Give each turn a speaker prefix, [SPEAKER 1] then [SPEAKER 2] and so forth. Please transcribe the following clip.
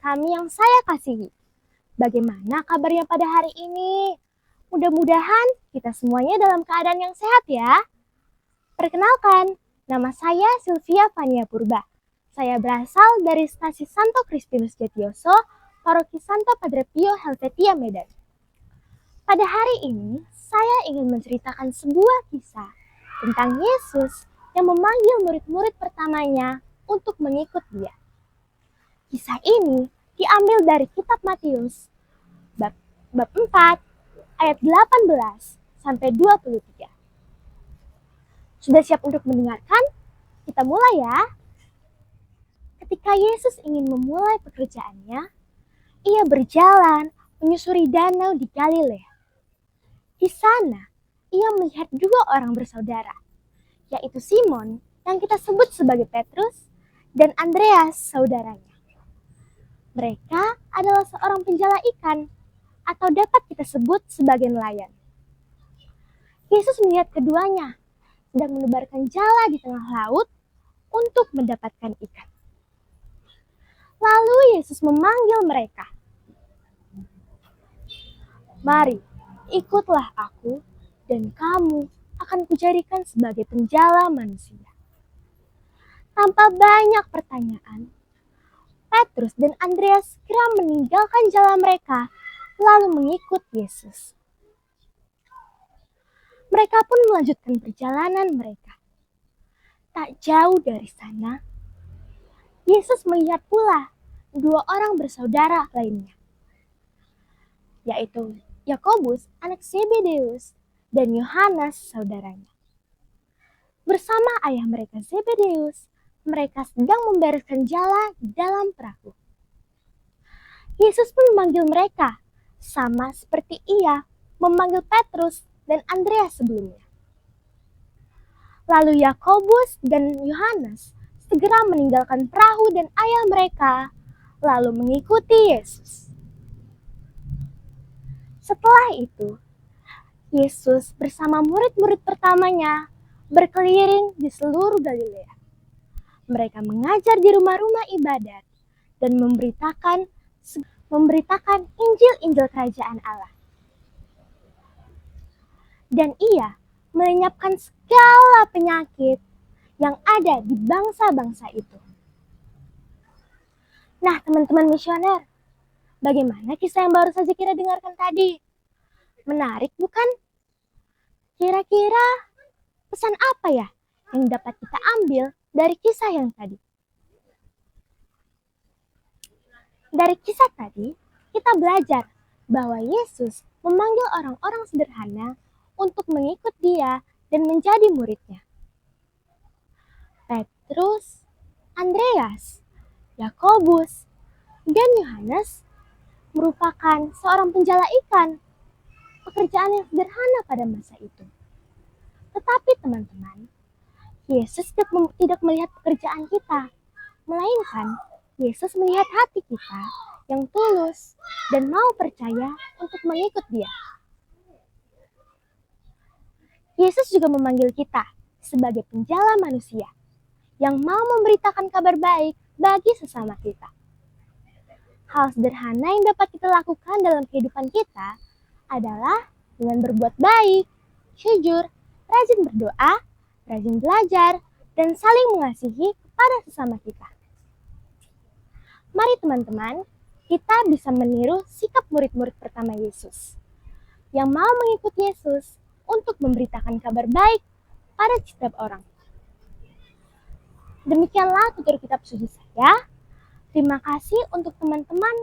[SPEAKER 1] kami yang saya kasihi. Bagaimana kabarnya pada hari ini? Mudah-mudahan kita semuanya dalam keadaan yang sehat ya. Perkenalkan, nama saya Sylvia Fania Purba. Saya berasal dari Stasi Santo Crispinus Jatioso, Paroki Santo Padre Pio Helvetia Medan. Pada hari ini, saya ingin menceritakan sebuah kisah tentang Yesus yang memanggil murid-murid pertamanya untuk mengikut Dia. Kisah ini diambil dari kitab Matius bab 4 ayat 18 sampai 23. Sudah siap untuk mendengarkan? Kita mulai ya. Ketika Yesus ingin memulai pekerjaannya, ia berjalan menyusuri danau di Galilea. Di sana, ia melihat dua orang bersaudara, yaitu Simon yang kita sebut sebagai Petrus dan Andreas saudaranya. Mereka adalah seorang penjala ikan atau dapat kita sebut sebagai nelayan. Yesus melihat keduanya sedang menebarkan jala di tengah laut untuk mendapatkan ikan. Lalu Yesus memanggil mereka. Mari, ikutlah aku dan kamu akan kujadikan sebagai penjala manusia. Tanpa banyak pertanyaan, Petrus dan Andreas segera meninggalkan jala mereka lalu mengikut Yesus. Mereka pun melanjutkan perjalanan mereka. Tak jauh dari sana, Yesus melihat pula dua orang bersaudara lainnya, yaitu Yakobus anak Zebedeus dan Yohanes saudaranya. Bersama ayah mereka Zebedeus, mereka sedang membereskan jala di dalam perahu. Yesus pun memanggil mereka, sama seperti ia memanggil Petrus dan Andreas sebelumnya. Lalu Yakobus dan Yohanes segera meninggalkan perahu dan ayah mereka, lalu mengikuti Yesus. Setelah itu, Yesus bersama murid-murid pertamanya berkeliling di seluruh Galilea. Mereka mengajar di rumah-rumah ibadat dan memberitakan Injil-Injil Kerajaan Allah. Dan ia melenyapkan segala penyakit yang ada di bangsa-bangsa itu. Nah, teman-teman misioner, bagaimana kisah yang baru saja kita dengarkan tadi? Menarik bukan? Kira-kira pesan apa ya yang dapat kita ambil dari kisah yang tadi? Dari kisah tadi, kita belajar bahwa Yesus memanggil orang-orang sederhana untuk mengikut Dia dan menjadi muridnya. Petrus, Andreas, Yakobus, dan Yohanes merupakan seorang penjala ikan. Pekerjaan yang sederhana pada masa itu. Tetapi teman-teman, Yesus tidak melihat pekerjaan kita, melainkan Yesus melihat hati kita yang tulus dan mau percaya untuk mengikut Dia. Yesus juga memanggil kita sebagai penjala manusia yang mau memberitakan kabar baik bagi sesama kita. Hal sederhana yang dapat kita lakukan dalam kehidupan kita adalah dengan berbuat baik, jujur, rajin berdoa, rajin belajar, dan saling mengasihi kepada sesama kita. Mari teman-teman, kita bisa meniru sikap murid-murid pertama Yesus yang mau mengikut Yesus untuk memberitakan kabar baik pada setiap orang. Demikianlah tutur kitab suci saya. Terima kasih untuk teman-teman.